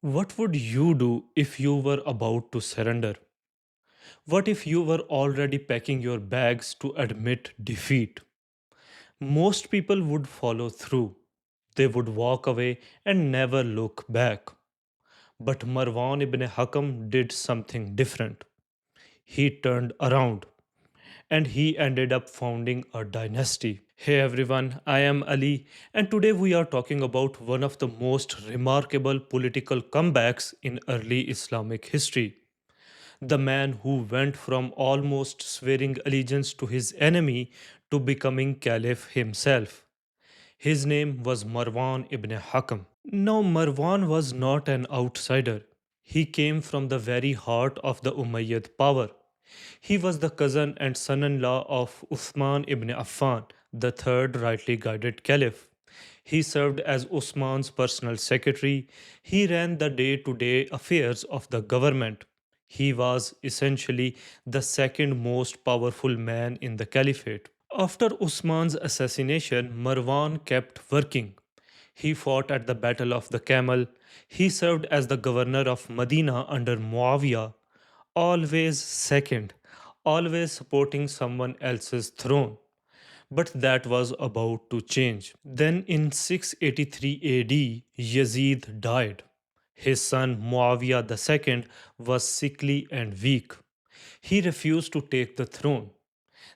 What would you do if you were about to surrender? What if you were already packing your bags to admit defeat? Most people would follow through. They would walk away and never look back. But Marwan ibn Hakam did something different. He turned around and he ended up founding a dynasty. Hey everyone, I am Ali, and today we are talking about one of the most remarkable political comebacks in early Islamic history. The man who went from almost swearing allegiance to his enemy to becoming Caliph himself. His name was Marwan ibn Hakam. Now, Marwan was not an outsider. He came from the very heart of the Umayyad power. He was the cousin and son in law of Uthman ibn Affan, the third rightly guided caliph. He served as Usman's personal secretary. He ran the day to day affairs of the government. He was essentially the second most powerful man in the caliphate. After Usman's assassination, Marwan kept working. He fought at the Battle of the Camel. He served as the governor of Medina under Muawiyah, always second, always supporting someone else's throne. But that was about to change. Then in 683 AD, Yazid died. His son Muawiyah II was sickly and weak. He refused to take the throne.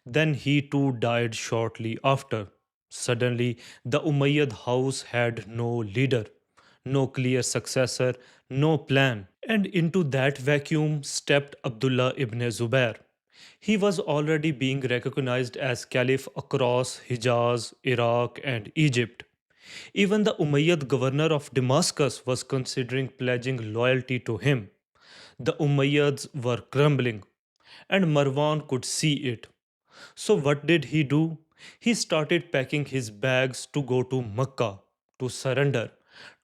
Then he too died shortly after. Suddenly, the Umayyad house had no leader, no clear successor, no plan. And into that vacuum stepped Abdullah ibn Zubayr. He was already being recognized as Caliph across Hijaz, Iraq, and Egypt. Even the Umayyad governor of Damascus was considering pledging loyalty to him. The Umayyads were crumbling, and Marwan could see it. So, what did he do? He started packing his bags to go to Mecca, to surrender,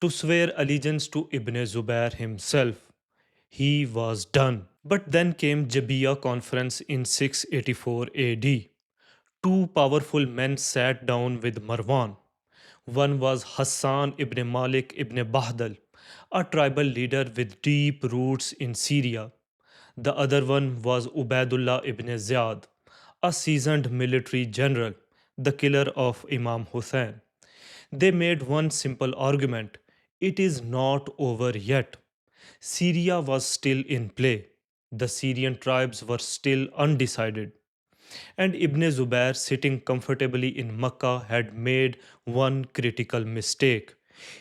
to swear allegiance to Ibn Zubair himself. He was done. But then came Jabiyah Conference in 684 AD. Two powerful men sat down with Marwan. One was Hassan ibn Malik ibn Bahdal, a tribal leader with deep roots in Syria. The other one was Ubaidullah ibn Ziyad, a seasoned military general, the killer of Imam Hussein. They made one simple argument: it is not over yet. Syria was still in play. The Syrian tribes were still undecided. And Ibn Zubair, sitting comfortably in Mecca, had made one critical mistake.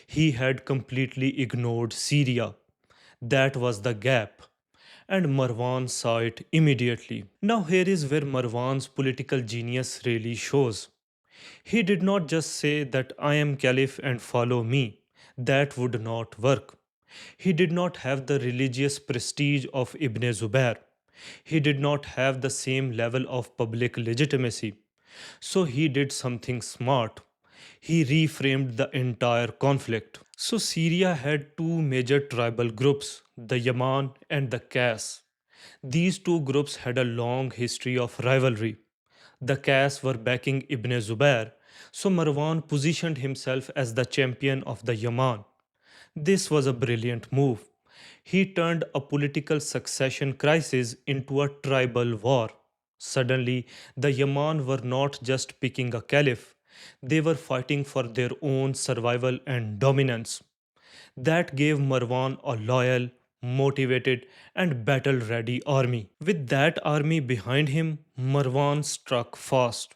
He had completely ignored Syria. That was the gap. And Marwan saw it immediately. Now, here is where Marwan's political genius really shows. He did not just say that I am Caliph and follow me. That would not work. He did not have the religious prestige of Ibn Zubair. He did not have the same level of public legitimacy. So he did something smart. He reframed the entire conflict. So Syria had two major tribal groups, the Yaman and the Qays. These two groups had a long history of rivalry. The Qays were backing Ibn Zubair, so Marwan positioned himself as the champion of the Yaman. This was a brilliant move. He turned a political succession crisis into a tribal war. Suddenly, the Yaman were not just picking a caliph, they were fighting for their own survival and dominance. That gave Marwan a loyal, motivated, and battle ready army. With that army behind him, Marwan struck fast.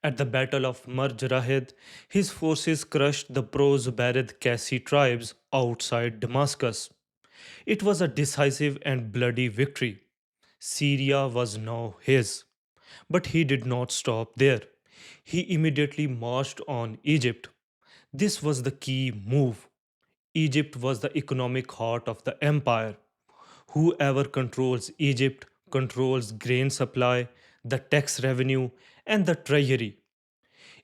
At the Battle of Marj Rahit, his forces crushed the pro-Zubayrid Qasi tribes outside Damascus. It was a decisive and bloody victory. Syria was now his. But he did not stop there. He immediately marched on Egypt. This was the key move. Egypt was the economic heart of the empire. Whoever controls Egypt controls grain supply, the tax revenue, and the treasury.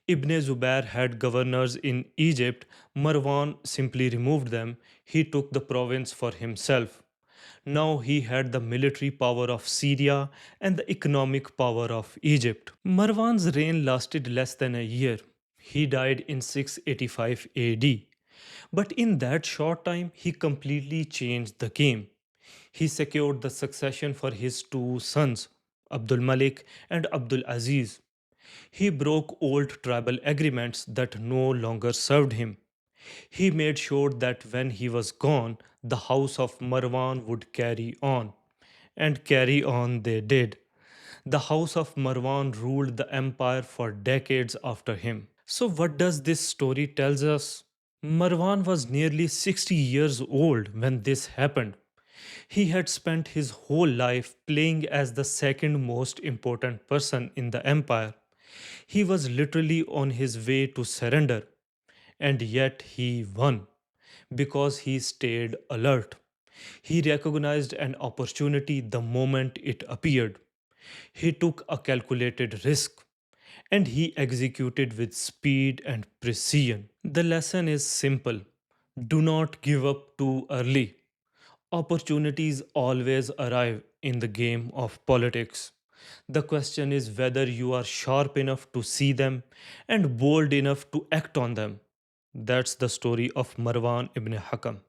Ibn Zubair had governors in Egypt. Marwan simply removed them. He took the province for himself. Now he had the military power of Syria and the economic power of Egypt. Marwan's reign lasted less than a year. He died in 685 AD. But in that short time, he completely changed the game. He secured the succession for his two sons, Abdul Malik and Abdul Aziz. He broke old tribal agreements that no longer served him. He made sure that when he was gone, the house of Marwan would carry on. And carry on they did. The house of Marwan ruled the empire for decades after him. So what does this story tells us? Marwan was nearly 60 years old when this happened. He had spent his whole life playing as the second most important person in the empire. He was literally on his way to surrender, and yet he won because he stayed alert. He recognized an opportunity the moment it appeared. He took a calculated risk and he executed with speed and precision. The lesson is simple: do not give up too early. Opportunities always arrive in the game of politics. The question is whether you are sharp enough to see them and bold enough to act on them. That's the story of Marwan ibn Hakam.